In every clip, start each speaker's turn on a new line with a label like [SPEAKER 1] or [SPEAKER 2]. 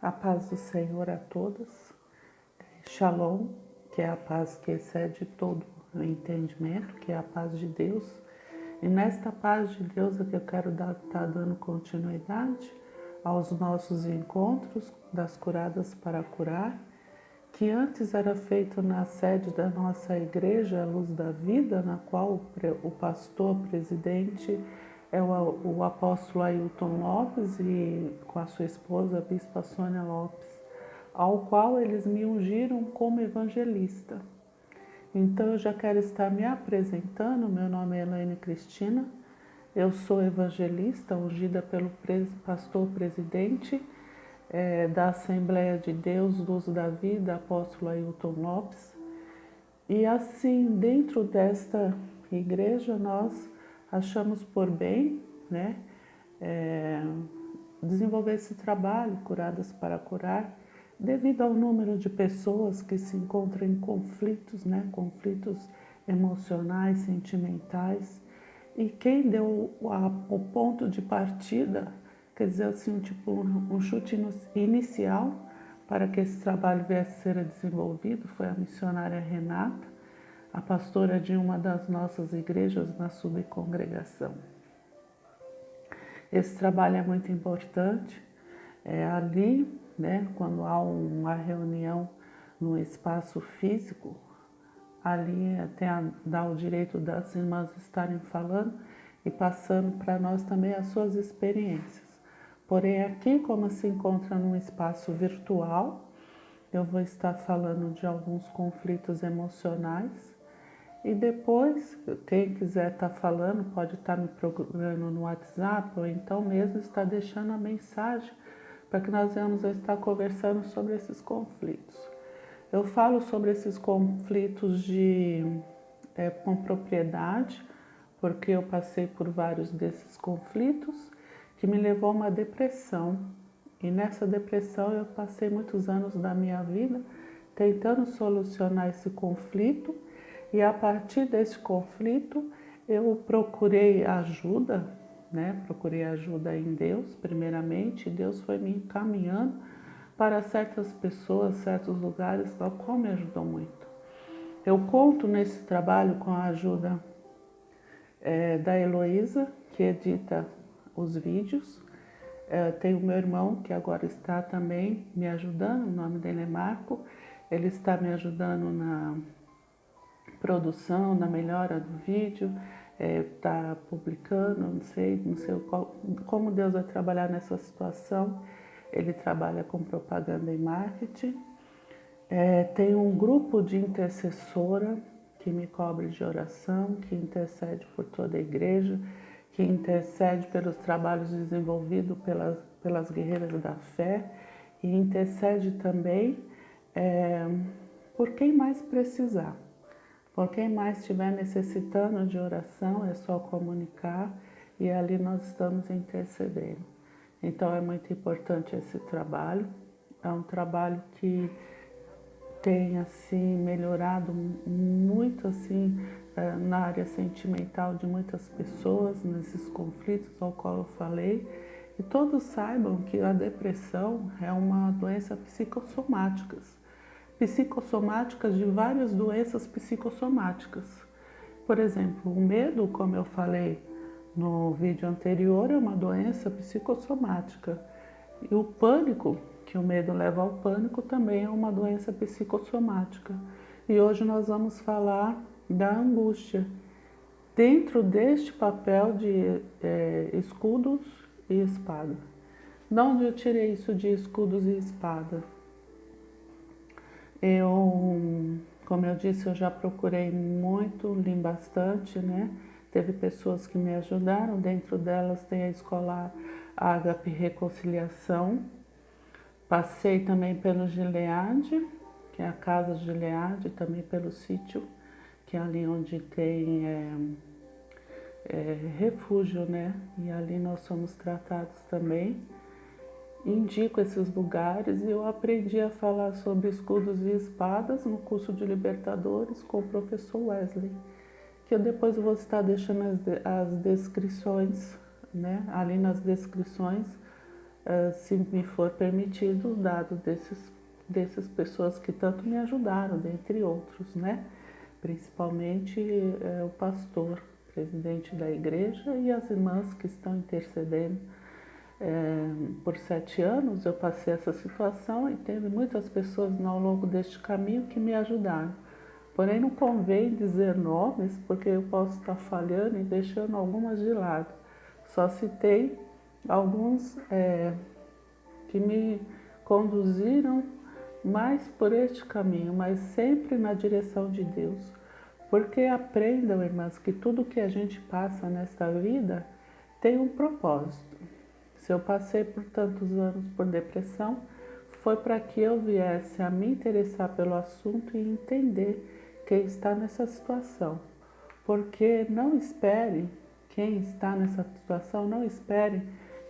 [SPEAKER 1] A paz do Senhor a todos. Shalom, que é a paz que excede todo o entendimento, que é a paz de Deus. E nesta paz de Deus é que eu quero estar dando continuidade aos nossos encontros das curadas para curar, que antes era feito na sede da nossa igreja, a Luz da Vida, na qual o pastor presidente é o apóstolo Ailton Lopes e com a sua esposa, a bispa Sônia Lopes, ao qual eles me ungiram como evangelista. Então eu já quero estar me apresentando. Meu nome é Elaine Cristina, eu sou evangelista, ungida pelo pastor presidente da Assembleia de Deus, Luz da Vida, apóstolo Ailton Lopes. E assim, dentro desta igreja, nós achamos por bem, desenvolver esse trabalho, Curadas para Curar, devido ao número de pessoas que se encontram em conflitos, conflitos emocionais, sentimentais. E quem deu o ponto de partida, quer dizer assim, um chute inicial para que esse trabalho viesse a ser desenvolvido, foi a missionária Renata, a pastora de uma das nossas igrejas na subcongregação. Esse trabalho é muito importante. Ali, quando há uma reunião no espaço físico, ali dá o direito das irmãs estarem falando e passando para nós também as suas experiências. Porém, aqui, como se encontra num espaço virtual, eu vou estar falando de alguns conflitos emocionais. E depois, quem quiser estar falando, pode estar me procurando no WhatsApp ou então mesmo estar deixando a mensagem para que nós venhamos a estar conversando sobre esses conflitos. Eu falo sobre esses conflitos com propriedade, porque eu passei por vários desses conflitos que me levou a uma depressão. E nessa depressão eu passei muitos anos da minha vida tentando solucionar esse conflito. E a partir desse conflito, eu procurei ajuda, Procurei ajuda em Deus, primeiramente, e Deus foi me encaminhando para certas pessoas, certos lugares, tal qual me ajudou muito. Eu conto nesse trabalho com a ajuda da Heloísa, que edita os vídeos. Tem o meu irmão, que agora está também me ajudando, o nome dele é Marco. Ele está me ajudando na produção, na melhora do vídeo, está publicando, não sei como Deus vai trabalhar nessa situação. Ele trabalha com propaganda e marketing. Tem um grupo de intercessora que me cobre de oração, que intercede por toda a igreja, que intercede pelos trabalhos desenvolvidos pelas guerreiras da fé e intercede também por quem mais precisar. Por quem mais estiver necessitando de oração, é só comunicar e ali nós estamos intercedendo. Então é muito importante esse trabalho. É um trabalho que tem assim melhorado muito assim na área sentimental de muitas pessoas, nesses conflitos ao qual eu falei. E todos saibam que a depressão é uma doença psicossomática de várias doenças psicossomáticas. Por exemplo, o medo, como eu falei no vídeo anterior, é uma doença psicossomática. E o pânico, que o medo leva ao pânico, também é uma doença psicossomática. E hoje nós vamos falar da angústia, dentro deste papel de escudos e espada. De onde eu tirei isso de escudos e espada? Como eu disse, eu já procurei muito, li bastante, Teve pessoas que me ajudaram, dentro delas tem a escola Ágape Reconciliação. Passei também pelo Gileade, que é a casa de Gileade, também pelo sítio, que é ali onde tem refúgio, E ali nós somos tratados também. Indico esses lugares e eu aprendi a falar sobre escudos e espadas no curso de Libertadores com o professor Wesley, que eu depois vou estar deixando as descrições, ali nas descrições se me for permitido, dado dessas pessoas que tanto me ajudaram, dentre outros, né? Principalmente o pastor, presidente da igreja, e as irmãs que estão intercedendo. Por 7 anos eu passei essa situação e teve muitas pessoas ao longo deste caminho que me ajudaram. Porém, não convém dizer nomes, porque eu posso estar falhando e deixando algumas de lado. Só citei alguns que me conduziram mais por este caminho, mas sempre na direção de Deus. Porque aprendam, irmãs, que tudo que a gente passa nesta vida tem um propósito. Se eu passei por tantos anos por depressão, foi para que eu viesse a me interessar pelo assunto e entender quem está nessa situação. Porque não espere, quem está nessa situação, não espere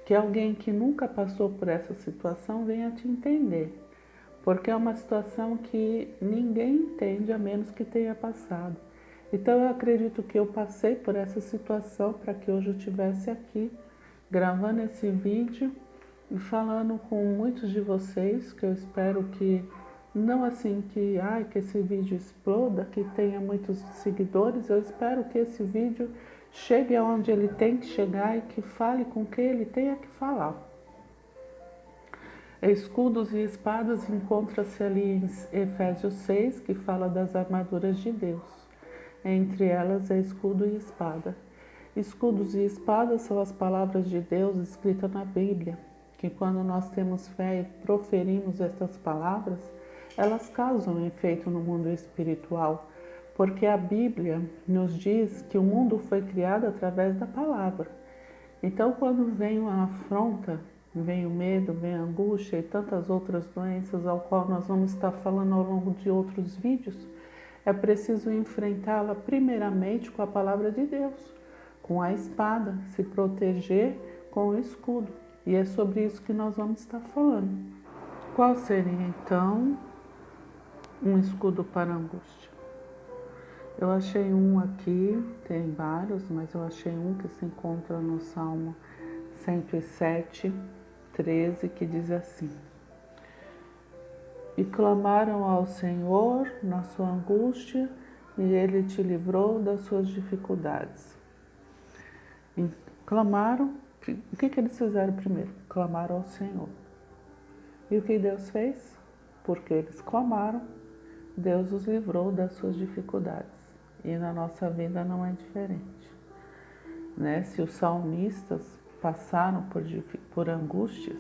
[SPEAKER 1] que alguém que nunca passou por essa situação venha te entender. Porque é uma situação que ninguém entende a menos que tenha passado. Então eu acredito que eu passei por essa situação para que hoje eu estivesse aqui gravando esse vídeo e falando com muitos de vocês, que eu espero que, não assim que esse vídeo exploda, que tenha muitos seguidores, eu espero que esse vídeo chegue aonde ele tem que chegar e que fale com quem ele tenha que falar. Escudos e espadas encontra-se ali em Efésios 6, que fala das armaduras de Deus. Entre elas é escudo e espada. Escudos e espadas são as palavras de Deus escritas na Bíblia, que quando nós temos fé e proferimos estas palavras, elas causam efeito no mundo espiritual, porque a Bíblia nos diz que o mundo foi criado através da palavra. Então, quando vem uma afronta, vem o medo, vem a angústia e tantas outras doenças, ao qual nós vamos estar falando ao longo de outros vídeos, é preciso enfrentá-la primeiramente com a palavra de Deus, com a espada, se proteger com o escudo. E é sobre isso que nós vamos estar falando. Qual seria, então, um escudo para a angústia? Eu achei um aqui, tem vários, mas eu achei um que se encontra no Salmo 107, 13, que diz assim: E clamaram ao Senhor na sua angústia, e Ele te livrou das suas dificuldades. E clamaram, o que eles fizeram primeiro? Clamaram ao Senhor. E o que Deus fez? Porque eles clamaram, Deus os livrou das suas dificuldades. E na nossa vida não é diferente, né? Se os salmistas passaram por angústias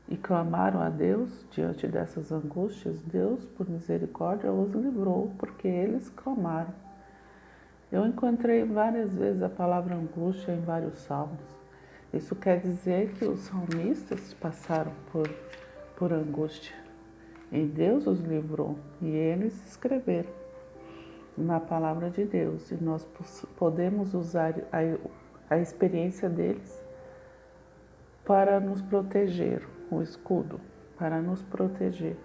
[SPEAKER 1] e clamaram a Deus diante dessas angústias, Deus, por misericórdia, os livrou, porque eles clamaram. Eu encontrei várias vezes a palavra angústia em vários salmos. Isso quer dizer que os salmistas passaram por angústia e Deus os livrou, e eles escreveram na palavra de Deus, e nós podemos usar a experiência deles para nos proteger, o escudo, para nos proteger,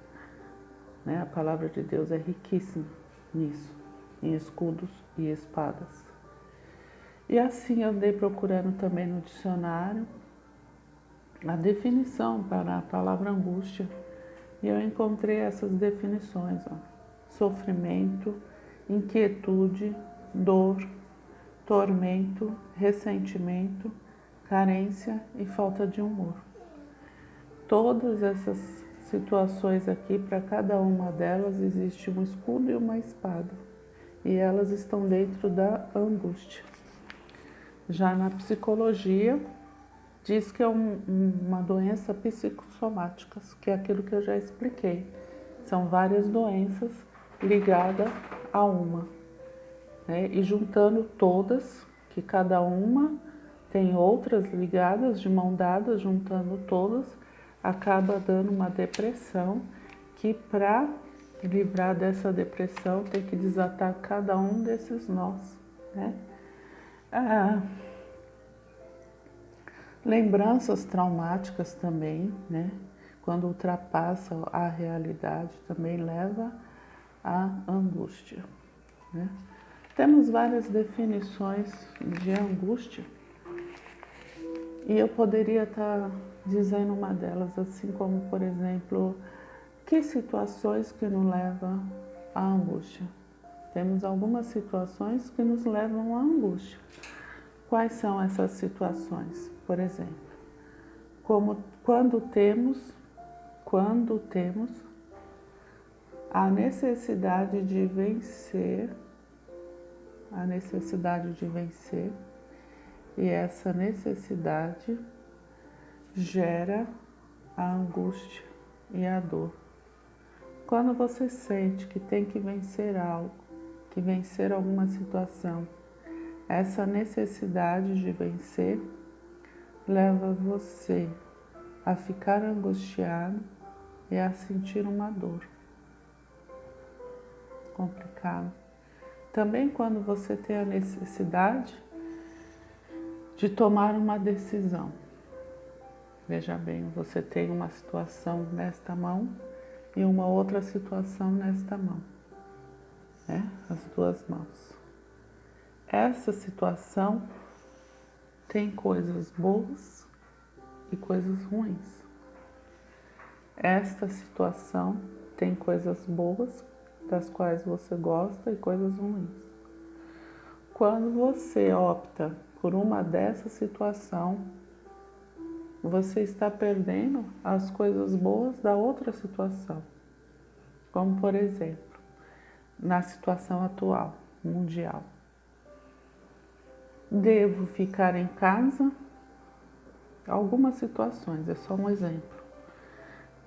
[SPEAKER 1] né? A palavra de Deus é riquíssima nisso, em escudos e espadas. E assim eu andei procurando também no dicionário a definição para a palavra angústia, e eu encontrei essas definições, sofrimento, inquietude, dor, tormento, ressentimento, carência e falta de humor. Todas essas situações aqui, para cada uma delas existe um escudo e uma espada, e elas estão dentro da angústia. Já na psicologia, diz que é uma doença psicossomática, que é aquilo que eu já expliquei. São várias doenças ligadas a uma, né? E juntando todas, que cada uma tem outras ligadas, de mão dada, juntando todas, acaba dando uma depressão, que para livrar dessa depressão tem que desatar cada um desses nós, né? Lembranças traumáticas também, né? Quando ultrapassa a realidade, também leva à angústia, né? Temos várias definições de angústia, e eu poderia estar dizendo uma delas, assim como, por exemplo, que situações que nos levam à angústia? Temos algumas situações que nos levam à angústia. Quais são essas situações? Por exemplo, quando temos a necessidade de vencer, e essa necessidade gera a angústia e a dor. Quando você sente que tem que vencer algo, que vencer alguma situação, essa necessidade de vencer leva você a ficar angustiado e a sentir uma dor. Complicado. Também quando você tem a necessidade de tomar uma decisão. Veja bem, você tem uma situação nesta mão e uma outra situação nesta mão, né? As duas mãos. Essa situação tem coisas boas e coisas ruins. Esta situação tem coisas boas, das quais você gosta, e coisas ruins. Quando você opta por uma dessa situação, você está perdendo as coisas boas da outra situação. Como, por exemplo, na situação atual, mundial. Devo ficar em casa? Algumas situações, é só um exemplo.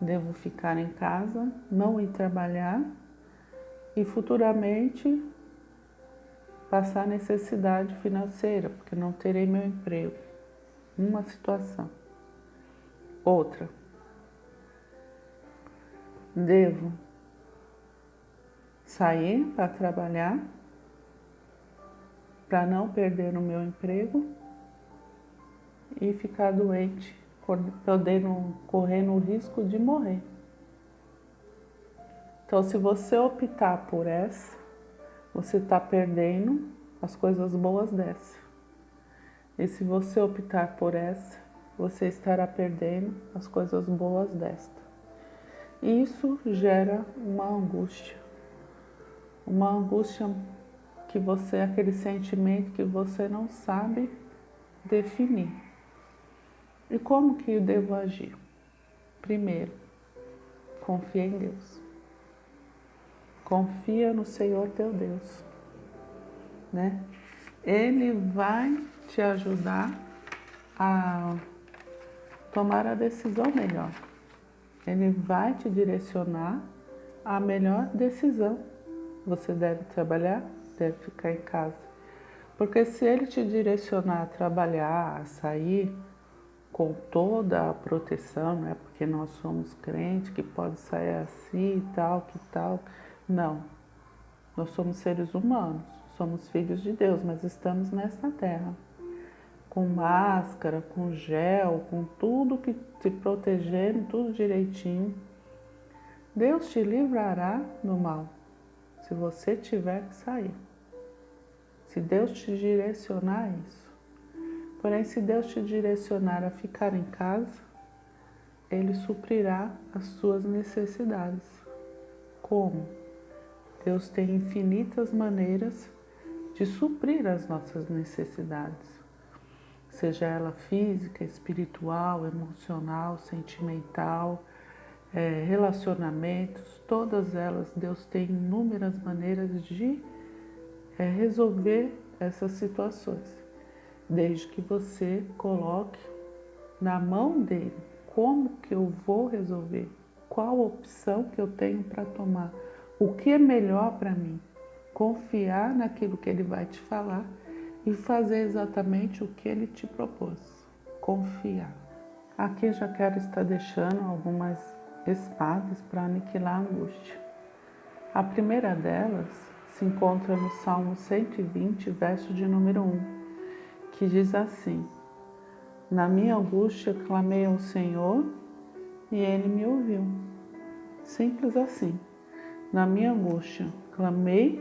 [SPEAKER 1] Devo ficar em casa, não ir trabalhar e futuramente passar necessidade financeira, porque não terei meu emprego. Uma situação. Outra. Devo sair para trabalhar para não perder o meu emprego e ficar doente, correndo o risco de morrer. Então, se você optar por essa, você está perdendo as coisas boas dessa. E se você optar por essa, você estará perdendo as coisas boas desta. Isso gera uma angústia que você, aquele sentimento que você não sabe definir. E como que eu devo agir? Primeiro, confia em Deus. Confia no Senhor teu Deus, né? Ele vai te ajudar a tomar a decisão melhor. Ele vai te direcionar à melhor decisão. Você deve trabalhar, deve ficar em casa. Porque se ele te direcionar a trabalhar, a sair com toda a proteção, não é porque nós somos crentes que pode sair assim e tal, que tal. Não. Nós somos seres humanos, somos filhos de Deus, mas estamos nesta terra. Com máscara, com gel, com tudo que te protegendo, tudo direitinho. Deus te livrará do mal, se você tiver que sair. Se Deus te direcionar a isso. Porém, se Deus te direcionar a ficar em casa, Ele suprirá as suas necessidades. Como? Deus tem infinitas maneiras de suprir as nossas necessidades. Seja ela física, espiritual, emocional, sentimental, relacionamentos, todas elas, Deus tem inúmeras maneiras de resolver essas situações, desde que você coloque na mão dele como que eu vou resolver, qual opção que eu tenho para tomar, o que é melhor para mim, confiar naquilo que ele vai te falar e fazer exatamente o que ele te propôs, confiar. Aqui já quero estar deixando algumas espadas para aniquilar a angústia. A primeira delas se encontra no Salmo 120, verso de número 1, que diz assim: na minha angústia clamei ao Senhor e Ele me ouviu. Simples assim. Na minha angústia clamei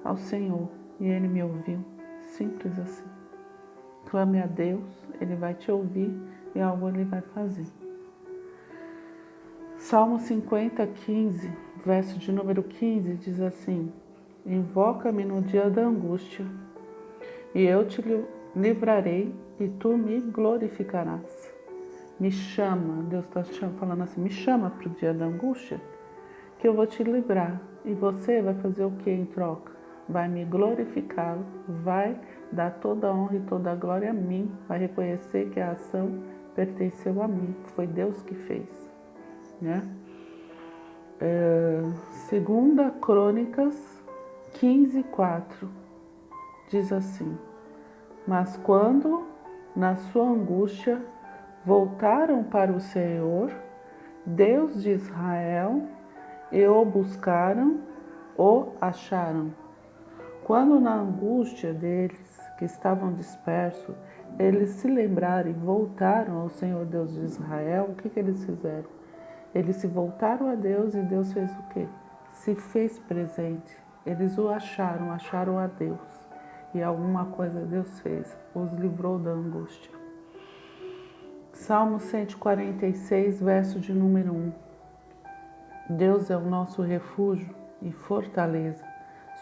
[SPEAKER 1] ao Senhor e Ele me ouviu. Simples assim. Clame a Deus, Ele vai te ouvir e algo Ele vai fazer. Salmo 50:15, verso de número 15, diz assim: Invoca-me no dia da angústia, e eu te livrarei, e tu me glorificarás. Me chama, Deus está falando assim, me chama para o dia da angústia, que eu vou te livrar. E você vai fazer o que em troca? Vai me glorificar, vai dar toda a honra e toda a glória a mim, vai reconhecer que a ação pertenceu a mim, foi Deus que fez. Né? Segunda Crônicas 15:4 diz assim: Mas quando na sua angústia voltaram para o Senhor, Deus de Israel, e o buscaram, o acharam. Quando na angústia deles, que estavam dispersos, eles se lembraram e voltaram ao Senhor Deus de Israel, o que eles fizeram? Eles se voltaram a Deus e Deus fez o quê? Se fez presente. Eles o acharam a Deus. E alguma coisa Deus fez, os livrou da angústia. Salmo 146, verso de número 1. Deus é o nosso refúgio e fortaleza,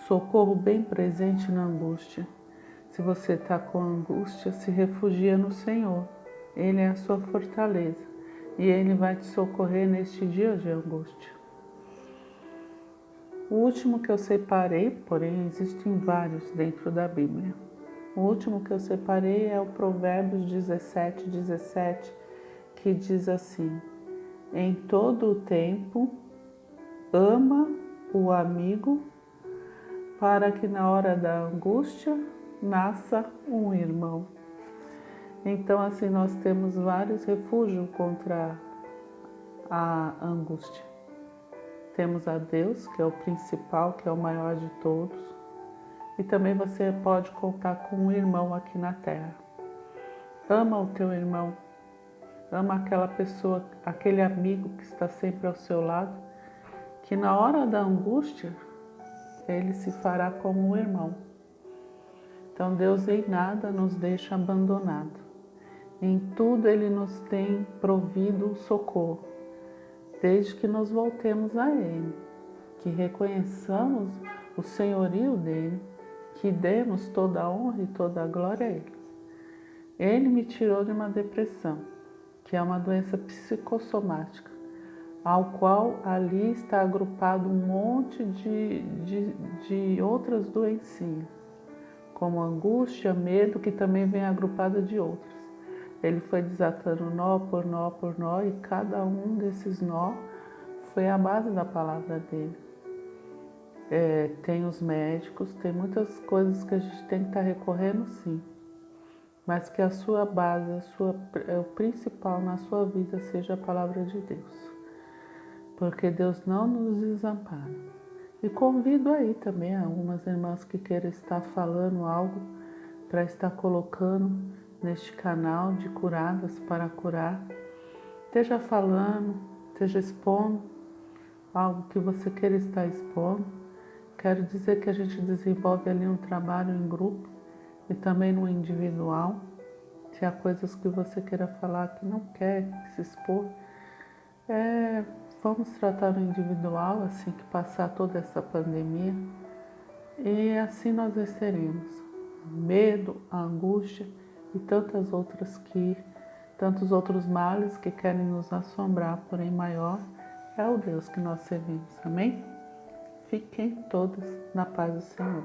[SPEAKER 1] socorro bem presente na angústia. Se você está com angústia, se refugia no Senhor. Ele é a sua fortaleza e Ele vai te socorrer neste dia de angústia. O último que eu separei, porém existem vários dentro da Bíblia. O último que eu separei é o Provérbios 17:17, que diz assim: Em todo o tempo, ama o amigo, para que na hora da angústia nasça um irmão. Então, assim, nós temos vários refúgios contra a angústia. Temos a Deus, que é o principal, que é o maior de todos. E também você pode contar com um irmão aqui na terra. Ama o teu irmão. Ama aquela pessoa, aquele amigo que está sempre ao seu lado, que na hora da angústia, ele se fará como um irmão. Então, Deus em nada nos deixa abandonado. Em tudo Ele nos tem provido socorro, desde que nos voltemos a Ele, que reconheçamos o senhorio dEle, que demos toda a honra e toda a glória a Ele. Ele me tirou de uma depressão, que é uma doença psicossomática, ao qual ali está agrupado um monte de outras doencinhas, como angústia, medo, que também vem agrupado de outras. Ele foi desatando nó por nó por nó, e cada um desses nó foi a base da palavra dele. Tem os médicos, tem muitas coisas que a gente tem que estar recorrendo, sim, mas que a sua base, o principal na sua vida seja a palavra de Deus, porque Deus não nos desampara. E convido aí também algumas irmãs que queiram estar falando algo para estar colocando neste canal de Curadas para Curar. Esteja falando, esteja expondo algo que você queira estar expondo. Quero dizer que a gente desenvolve ali um trabalho em grupo e também no individual. Se há coisas que você queira falar que não quer se expor, vamos tratar no individual assim que passar toda essa pandemia, e assim nós venceremos medo, a angústia e tantos outros males que querem nos assombrar, porém maior é o Deus que nós servimos. Amém? Fiquem todos na paz do Senhor.